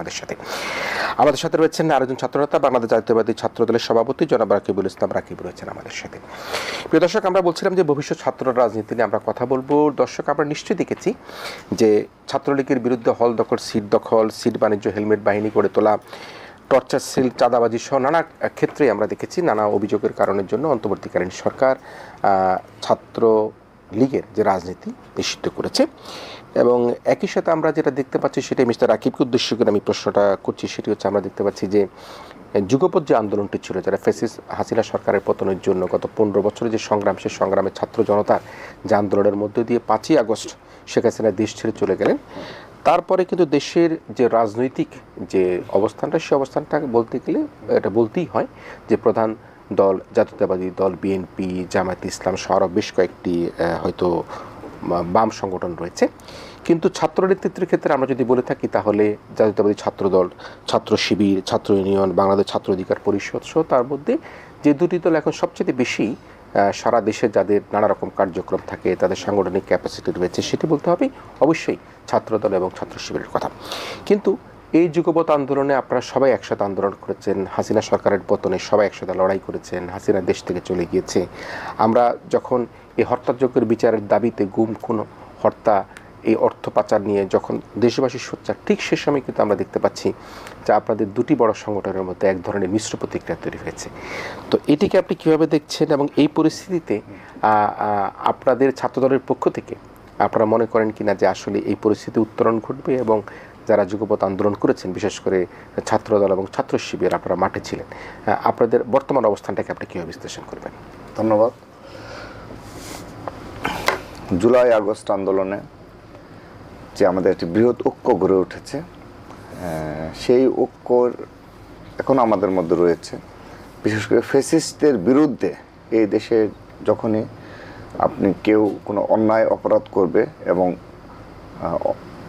আমাদের সাথে। আমাদের সাথে রয়েছেন আরেকজন ছাত্রনেতা, বাংলাদেশ জাতীয়তাবাদী ছাত্রদলের সভাপতি জনাব রাকিবুল ইসলাম রাকিব রয়েছেন আমাদের সাথে। প্রিয় দর্শক, আমরা বলছিলাম যে ভবিষ্যৎ ছাত্র রাজনীতি নিয়ে আমরা কথা বলবো। দর্শক, আমরা নিশ্চয়ই দেখেছি যে ছাত্রলীগের বিরুদ্ধে হল দখল, সিট দখল, সিট বাণিজ্য, হেলমেট বাহিনী গড়ে তোলা, টর্চার সেল, চাঁদাবাজি সহ নানা ক্ষেত্রে আমরা দেখেছি নানা অভিযোগের কারণের জন্য অন্তর্বর্তীকালীন সরকার ছাত্র লীগের যে রাজনীতি নিষিদ্ধ করেছে। এবং একই সাথে আমরা যেটা দেখতে পাচ্ছি, সেটাই মিস্টার রাকিবকে উদ্দেশ্য করে আমি প্রশ্নটা করছি, সেটি হচ্ছে আমরা দেখতে পাচ্ছি যে যুগপৎ যে আন্দোলনটি ছিল, যারা ফ্যাসিস্ট হাসিনা সরকারের পতনের জন্য গত 15 বছরের যে সংগ্রাম, সেই সংগ্রামে ছাত্র জনতার যে আন্দোলনের মধ্যে দিয়ে 5ই আগস্ট শেখ হাসিনা দেশ ছেড়ে চলে গেলেন। তারপরে কিন্তু দেশের যে রাজনৈতিক যে অবস্থানটা, সেই অবস্থানটা বলতে গেলে এটা বলতেই হয় যে প্রধান দল জাতীয়তাবাদী দল বিএনপি, জামায়াতে ইসলাম সহ আরও বেশ কয়েকটি হয়তো বাম সংগঠন রয়েছে। কিন্তু ছাত্র নেতৃত্বের ক্ষেত্রে আমরা যদি বলে থাকি, তাহলে জাতীয়তাবাদী ছাত্রদল, ছাত্র শিবির, ছাত্র ইউনিয়ন, বাংলাদেশ ছাত্র অধিকার পরিষদ সহ তার মধ্যে যে দুটি দল এখন সবচেয়ে বেশি সারা দেশে যাদের নানা রকম কার্যক্রম থাকে, তাদের সাংগঠনিক ক্যাপাসিটি রয়েছে, সেটি বলতে হবে অবশ্যই ছাত্রদল এবং ছাত্র শিবিরের কথা। কিন্তু এই যুগপৎ আন্দোলনে আপনারা সবাই একসাথে আন্দোলন করেছেন, হাসিনা সরকারের পতনে সবাই একসাথে লড়াই করেছেন, হাসিনা দেশ থেকে চলে গিয়েছে। আমরা যখন এই হত্যাযজ্ঞের বিচারের দাবিতে গুম, খুন, হত্যা, এই অর্থ পাচার নিয়ে যখন দেশবাসী সোচ্চার, ঠিক সে সময় কিন্তু আমরা দেখতে পাচ্ছি যে আপনাদের দুটি বড় সংগঠনের মধ্যে এক ধরনের মিশ্র প্রতিক্রিয়া তৈরি হয়েছে। তো এটিকে আপনি কীভাবে দেখছেন, এবং এই পরিস্থিতিতে আপনাদের ছাত্রদলের পক্ষ থেকে আপনারা মনে করেন কিনা যে আসলে এই পরিস্থিতি উত্তরণ ঘটবে, এবং যারা যুগপৎ আন্দোলন করেছেন, বিশেষ করে ছাত্রদল এবং ছাত্র শিবির, আপনারা মাঠে ছিলেন, আপনাদের বর্তমান অবস্থানটাকে আপনি কীভাবে বিশ্লেষণ করবেন? ধন্যবাদ। জুলাই আগস্ট আন্দোলনে যে আমাদের একটি বৃহৎ ঐক্য গড়ে উঠেছে, সেই ঐক্যর এখন আমাদের মধ্যে রয়েছে। বিশেষ করে ফ্যাসিস্টদের বিরুদ্ধে এই দেশে যখনই আপনি কেউ কোনো অন্যায় অপরাধ করবে, এবং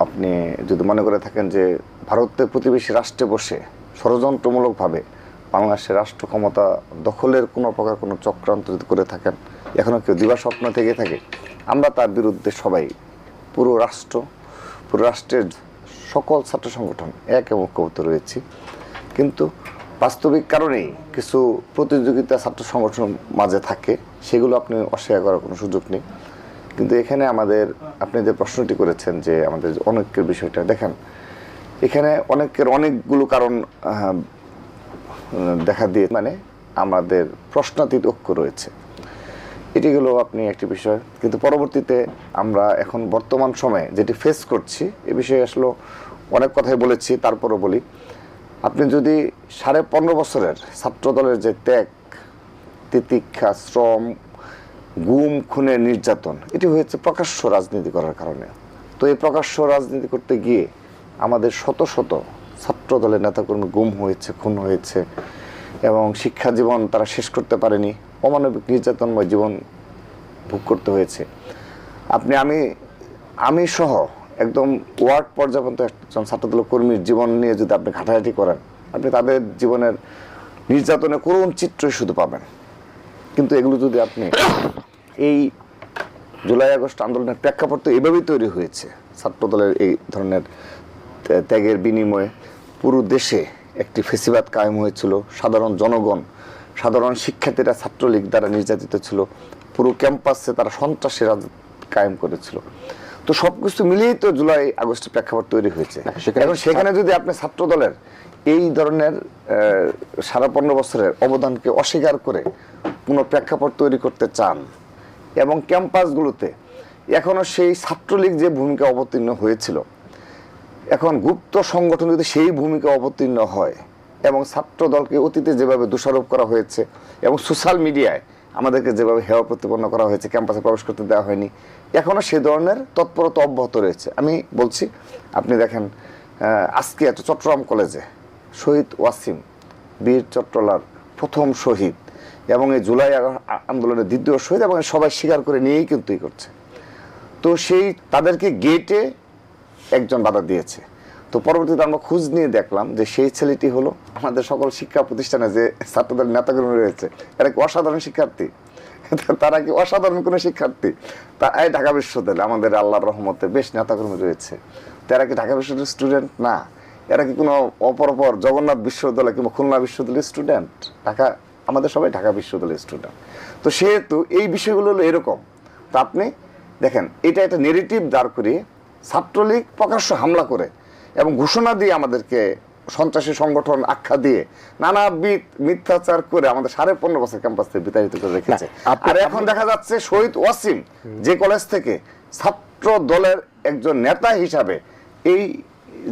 আপনি যদি মনে করে থাকেন যে ভারতের প্রতিবেশী রাষ্ট্রে বসে ষড়যন্ত্রমূলকভাবে বাংলাদেশের রাষ্ট্র ক্ষমতা দখলের কোনো প্রকার কোনো চক্রান্ত যদি করে থাকেন, এখনও কেউ দিবা স্বপ্ন থেকে থাকে, আমরা তার বিরুদ্ধে সবাই, পুরো রাষ্ট্রের সকল ছাত্র সংগঠন এক এবং ঐক্যবদ্ধ রয়েছি। কিন্তু বাস্তবিক কারণেই কিছু প্রতিযোগিতা ছাত্র সংগঠন মাঝে থাকে, সেগুলো আপনি অস্বীকার করার কোনো সুযোগ নেই। কিন্তু এখানে আমাদের, আপনি যে প্রশ্নটি করেছেন যে আমাদের অনেকের বিষয়টা দেখেন, এখানে অনেকের অনেকগুলো কারণ দেখা দিয়ে, মানে আমাদের প্রশ্নাতীত ঐক্য রয়েছে, এটি হলো আপনি একটি বিষয়। কিন্তু পরবর্তীতে আমরা এখন বর্তমান সময়ে যেটি ফেস করছি, এ বিষয়ে আসলে অনেক কথাই বলেছি, তারপরও বলি। আপনি যদি 15.5 বছরের ছাত্রদলের যে ত্যাগ, তিতিক্ষা, শ্রম, গুম, খুনের নির্যাতন, এটি হয়েছে প্রকাশ্য রাজনীতি করার কারণে। তো এই প্রকাশ্য রাজনীতি করতে গিয়ে আমাদের শত শত ছাত্রদলের নেতাকর্মী গুম হয়েছে, খুন হয়েছে, এবং শিক্ষা জীবন তারা শেষ করতে পারেনি, অমানবিক নির্যাতনময় জীবন ভোগ করতে হয়েছে। আমি সহ একদম ওয়ার্ড পর্যায়ে একজন ছাত্রদল কর্মীর জীবন নিয়ে যদি আপনি ঘাটাঘাটি করেন, আপনি তাদের জীবনের নির্যাতনের করুণ চিত্রই শুধু পাবেন। কিন্তু এগুলো যদি আপনি এই জুলাই আগস্ট আন্দোলনের প্রেক্ষাপট তো এভাবেই তৈরি হয়েছে, ছাত্রদলের এই ধরনের ত্যাগের বিনিময়ে পুরো দেশে একটি ফেসিবাদ কায়েম হয়েছিল। সাধারণ জনগণ, সাধারণ শিক্ষার্থীরা ছাত্রলীগ দ্বারা নির্যাতিত ছিল, পুরো ক্যাম্পাসে তারা সন্ত্রাসী রাজ কায়েম করেছিল। তো সবকিছু মিলিয়েই তো জুলাই আগস্টের প্রেক্ষাপট তৈরি হয়েছে। এখন সেখানে যদি আপনি ছাত্রদলের এই ধরনের 15.5 বছরের অবদানকে অস্বীকার করে কোনো প্রেক্ষাপট তৈরি করতে চান, এবং ক্যাম্পাসগুলোতে এখনো সেই ছাত্রলীগ যে ভূমিকা অবতীর্ণ হয়েছিল, এখন গুপ্ত সংগঠন যদি সেই ভূমিকা অবতীর্ণ হয়, এবং ছাত্রদলকে অতীতে যেভাবে দোষারোপ করা হয়েছে, এবং সোশ্যাল মিডিয়ায় আমাদেরকে যেভাবে হেয় প্রতিপন্ন করা হয়েছে, ক্যাম্পাসে প্রবেশ করতে দেওয়া হয়নি, এখনও সে ধরনের তৎপরতা অব্যাহত রয়েছে। আমি বলছি, আপনি দেখেন আজকে এত চট্টগ্রাম কলেজে শহীদ ওয়াসিম, বীর চট্টলার প্রথম শহীদ, এবং এই জুলাই আন্দোলনের দ্বিতীয় শহীদ, এবং সবাই স্বীকার করে নিয়েই কিন্তু করছে। তো সেই তাদেরকে গেটে একজন বাধা দিয়েছে। তো পরবর্তীতে আমরা খোঁজ নিয়ে দেখলাম যে সেই ছেলেটি হলো আমাদের সকল শিক্ষা প্রতিষ্ঠানে যে ছাত্রদের নেতাকর্মী রয়েছে, এরা কি অসাধারণ শিক্ষার্থী? তারা কি অসাধারণ কোনো শিক্ষার্থী? তা এই ঢাকা বিশ্ববিদ্যালয়ে আমাদের আল্লাহর রহমতে বেশ নেতাকর্মী রয়েছে, তারা কি ঢাকা বিশ্ববিদ্যালয়ের স্টুডেন্ট না? এরা কি কোনো অপর জগন্নাথ বিশ্ববিদ্যালয় কিংবা খুলনা বিশ্ববিদ্যালয়ের স্টুডেন্ট? আমাদের সবাই ঢাকা বিশ্ববিদ্যালয়ের স্টুডেন্ট। তো সেহেতু এই বিষয়গুলো হলো এরকম। তো আপনি দেখেন, এটা একটা নেগেটিভ দাঁড় করিয়ে ছাত্রলীগ প্রকাশ্য হামলা করে এবং ঘোষণা দিয়ে আমাদেরকে সন্ত্রাসী সংগঠন আখ্যা দিয়ে নানাবিধ মিথ্যাচার করে আমাদের 15.5 বছর ক্যাম্পাস থেকে বিতাড়িত করে রেখেছে। আর এখন দেখা যাচ্ছে শহীদ ওয়াসিম যে কলেজ থেকে ছাত্র দলের একজন নেতা হিসাবে এই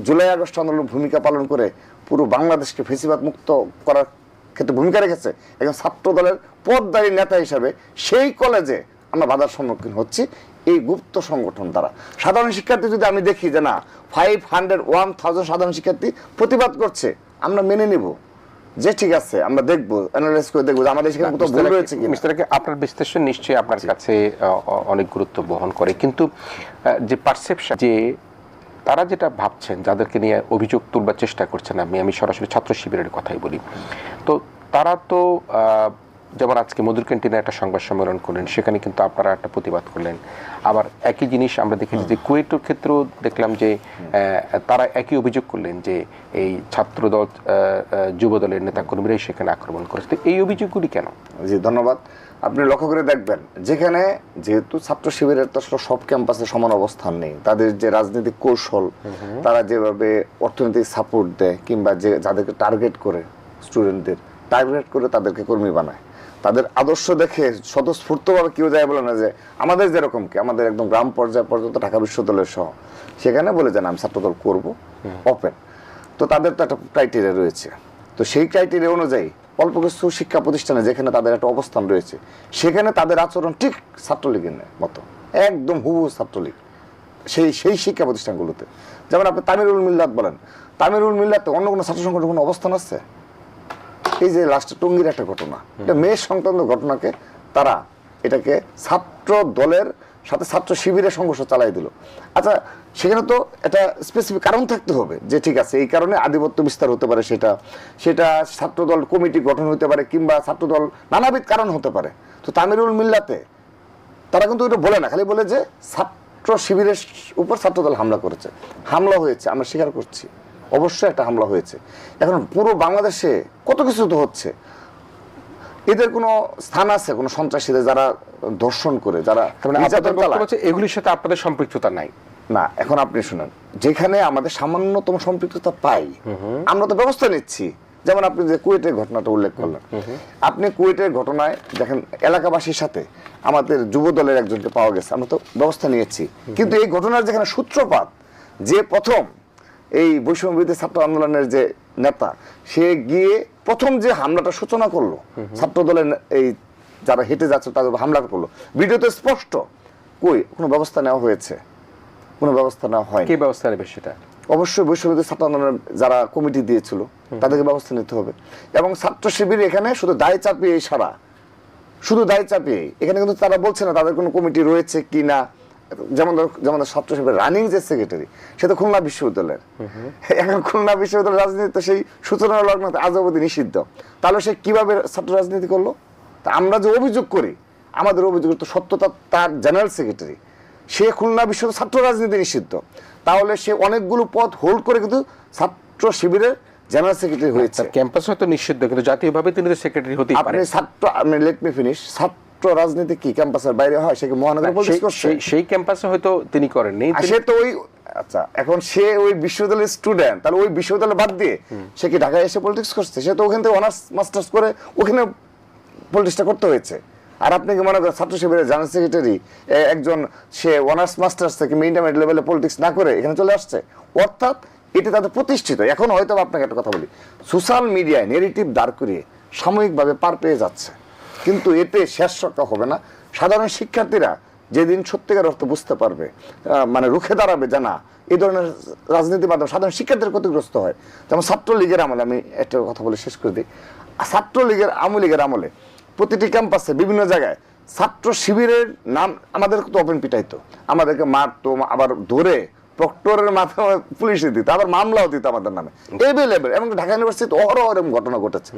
জুলাই আগস্ট আন্দোলন ভূমিকা পালন করে পুরো বাংলাদেশকে ফেসিবাদ মুক্ত করার ক্ষেত্রে ভূমিকা রেখেছে, একজন ছাত্র দলের পদধারী নেতা হিসাবে সেই কলেজে আমরা বাধার সম্মুখীন হচ্ছি এই গুপ্ত সংগঠন দ্বারা। সাধারণ শিক্ষার্থী যদি আমি দেখি যে না 501,000 সাধারণ শিক্ষার্থী প্রতিবাদ করছে, আমরা মেনে নেব যে ঠিক আছে, আমরা দেখবো, অ্যানালাইজ করে দেখবো আমাদের সেখানে কোথাও ভুল রয়েছে কি। আপনার বিশ্লেষণ নিশ্চয়ই আপনার কাছে অনেক গুরুত্ব বহন করে, কিন্তু যে পারসেপশন, যে তারা যেটা ভাবছেন, যাদেরকে নিয়ে অভিযোগ তুলবার চেষ্টা করছেন, আমি সরাসরি ছাত্র শিবিরের কথাই বলি, তো তারা তো যেমন আজকে মধুর ক্যান্টিনে একটা সংবাদ সম্মেলন করলেন, সেখানে কিন্তু আপনারা একটা প্রতিবাদ করলেন। আবার একই জিনিস আমরা দেখেছি যে কুয়েটের ক্ষেত্রেও দেখলাম যে তারা একই অভিযোগ করলেন যে এই ছাত্রদল যুব দলের নেতাকর্মীরাই সেখানে আক্রমণ করেছে। তো এই অভিযোগগুলি কেন? জি ধন্যবাদ। আপনি লক্ষ্য করে দেখবেন, যেখানে যেহেতু ছাত্র শিবিরের তো সব ক্যাম্পাসে সমান অবস্থান নেই, তাদের যে রাজনৈতিক কৌশল, তারা যেভাবে অর্থনৈতিক সাপোর্ট দেয় কিংবা যে যাদেরকে টার্গেট করে, স্টুডেন্টদের টার্গেট করে তাদেরকে কর্মী বানায়, তাদের আদর্শ দেখে স্বতঃস্ফূর্তভাবে কেউ যায় বলে না যে আমাদের যেরকম কি আমাদের একদম গ্রাম পর্যায় পর্যন্ত ঢাকা বিশ্ববিদ্যালয়ের সহ সেখানে বলে যান আমি ছাত্রদল করব ওপেন। তো তাদের তো একটা ক্রাইটেরিয়া রয়েছে, তো সেই ক্রাইটেরিয়া অনুযায়ী অল্প কিছু শিক্ষা প্রতিষ্ঠানে যেখানে তাদের একটা অবস্থান রয়েছে সেখানে তাদের আচরণ ঠিক ছাত্রলীগের মতো, একদম হুবহু ছাত্রলীগ সেই শিক্ষা প্রতিষ্ঠানগুলোতে। যেমন আপনি তামিরুল মিল্লাত বলেন, তামিরুল মিল্লাতে অন্য কোনো ছাত্র সংগঠনের কোনো অবস্থান আছে? এই যে লাস্টে টঙ্গীর একটা ঘটনা, এটা মেয়ে সংক্রান্ত ঘটনাকে তারা এটাকে ছাত্র দলের সাথে ছাত্র শিবিরের সংঘর্ষ চালাই দিল। আচ্ছা, সেখানে তো একটা স্পেসিফিক কারণ থাকতে হবে যে ঠিক আছে এই কারণে আধিপত্য বিস্তার হতে পারে, সেটা ছাত্রদল কমিটি গঠন হতে পারে কিংবা ছাত্রদল নানাবিধ কারণ হতে পারে। তো তামিরুল মিল্লাতে তারা কিন্তু এটা বলে না, খালি বলে যে ছাত্র শিবিরের উপর ছাত্রদল হামলা করেছে। হামলা হয়েছে, আমরা স্বীকার করছি, অবশ্যই একটা হামলা হয়েছে। এখন পুরো বাংলাদেশে কত কিছু তো হচ্ছে, এদের কোনো স্থান আছে কোনো সন্ত্রাসীদের যারা ধর্ষণ করে, যারা এগুলির সাথে আপনাদের সম্পৃক্ততা নাই? না, এখন আপনি শুনেন, যেখানে আমাদের সামান্যতম সম্পৃক্ততা পাই আমরা তো ব্যবস্থা নিচ্ছি। যেমন আপনি যে কুয়েটের ঘটনাটা উল্লেখ করলেন, আপনি কুয়েটের ঘটনায় দেখেন এলাকাবাসীর সাথে আমাদের যুব দলের একজনকে পাওয়া গেছে, আমরা তো ব্যবস্থা নিয়েছি। কিন্তু এই ঘটনার যেখানে সূত্রপাত, যে প্রথম এই বৈষম্য বিরোধী ছাত্র আন্দোলনের যে নেতা, সে গিয়ে প্রথম যে হামলাটা সূচনা করলো, ছাত্র দলের এই যারা হেঁটে যাচ্ছে তাদের হামলা করলো, ভিডিওতে স্পষ্ট। কই কোনো ব্যবস্থা নেওয়া হয়েছে? কোনো ব্যবস্থা নেওয়া হয়। কি ব্যবস্থা নেবে সেটা? অবশ্যই বৈষম্য বিরোধী ছাত্র আন্দোলনের যারা কমিটি দিয়েছিল তাদেরকে ব্যবস্থা নিতে হবে। এবং ছাত্র শিবির এখানে শুধু দায় চাপিয়ে শুধু দায় চাপিয়ে, এখানে কিন্তু তারা বলছে না তাদের কোনো কমিটি রয়েছে কি না। যেমন ছাত্র শিবিরের রানিং যে সেক্রেটারি, সে তো খুলনা বিশ্ববিদ্যালয়ের। এখন খুলনা বিশ্ববিদ্যালয়ের রাজনীতি তো সেই সূচনা লগ্ন আজ অবধি নিষিদ্ধ। তাহলে সে কিভাবে ছাত্র রাজনীতি করলো? তা আমরা যে অভিযোগ করি, আমাদের অভিযোগের তো সত্যতা, তার জেনারেল সেক্রেটারি সে খুলনা বিশ্ববিদ্যালয় ছাত্র রাজনীতি নিষিদ্ধ, তাহলে সে অনেকগুলো পদ হোল্ড করে কিন্তু ছাত্র শিবিরের জেনারেল সেক্রেটারি হয়েছে। ক্যাম্পাস হয়তো নিষিদ্ধ, কিন্তু জাতীয়ভাবে তিনি তো সেক্রেটারি হতেই পারেন। আপনি লেট মি ফিনিশ। ছাত্র রাজনীতি কি ক্যাম্পাসের বাইরে হয়? সে কি মহানগর পলিটিক্স করছে? সেই ক্যাম্পাসে হয়তো তিনি করেননি। সে তো ওই আচ্ছা, এখন সে ওই বিশ্ববিদ্যালয়ের স্টুডেন্ট, তাহলে ওই বিশ্ববিদ্যালয় বাদ দিয়ে সে কি ঢাকায় এসে পলিটিক্স করছে? সে তো ওখান থেকে অনার্স মাস্টার্স করে ওখানে পলিটিক্সটা করতে হয়েছে। আর আপনি কি মনে করেন ছাত্র শিবিরের জেনারেল সেক্রেটারি একজন, সে অনার্স মাস্টার্স থেকে ইন্টারমিডিয়েট লেভেলে পলিটিক্স না করে এখানে চলে আসছে? অর্থাৎ এটি তাদের প্রতিষ্ঠিত। এখন হয়তো আপনাকে একটা কথা বলি, সোশ্যাল মিডিয়ায় নেগেটিভ দাঁড় করিয়ে সাময়িকভাবে পার পেয়ে যাচ্ছে, কিন্তু এতে শেষ রক্ষা হবে না। সাধারণ শিক্ষার্থীরা যেদিন সত্যিকার অর্থ বুঝতে পারবে, মানে রুখে দাঁড়াবে, জানা এই ধরনের রাজনীতির মাধ্যমে সাধারণ শিক্ষার্থীরা ক্ষতিগ্রস্ত হয়। যেমন ছাত্রলীগের আমলে, আমি একটা কথা বলে শেষ করে দিই, ছাত্রলীগের আওয়ামী লীগের আমলে প্রতিটি ক্যাম্পাসে বিভিন্ন জায়গায় ছাত্র শিবিরের নাম আমাদের তো ওপেন পিটাইতো, আমাদেরকে মারতো, আবার ধরে প্রক্টরের মাধ্যমে পুলিশে দিত, আবার মামলাও দিত আমাদের নামে এভেলেবেল। এবং ঢাকা ইউনিভার্সিটিতে অহরহ এরকম ঘটনা ঘটেছে।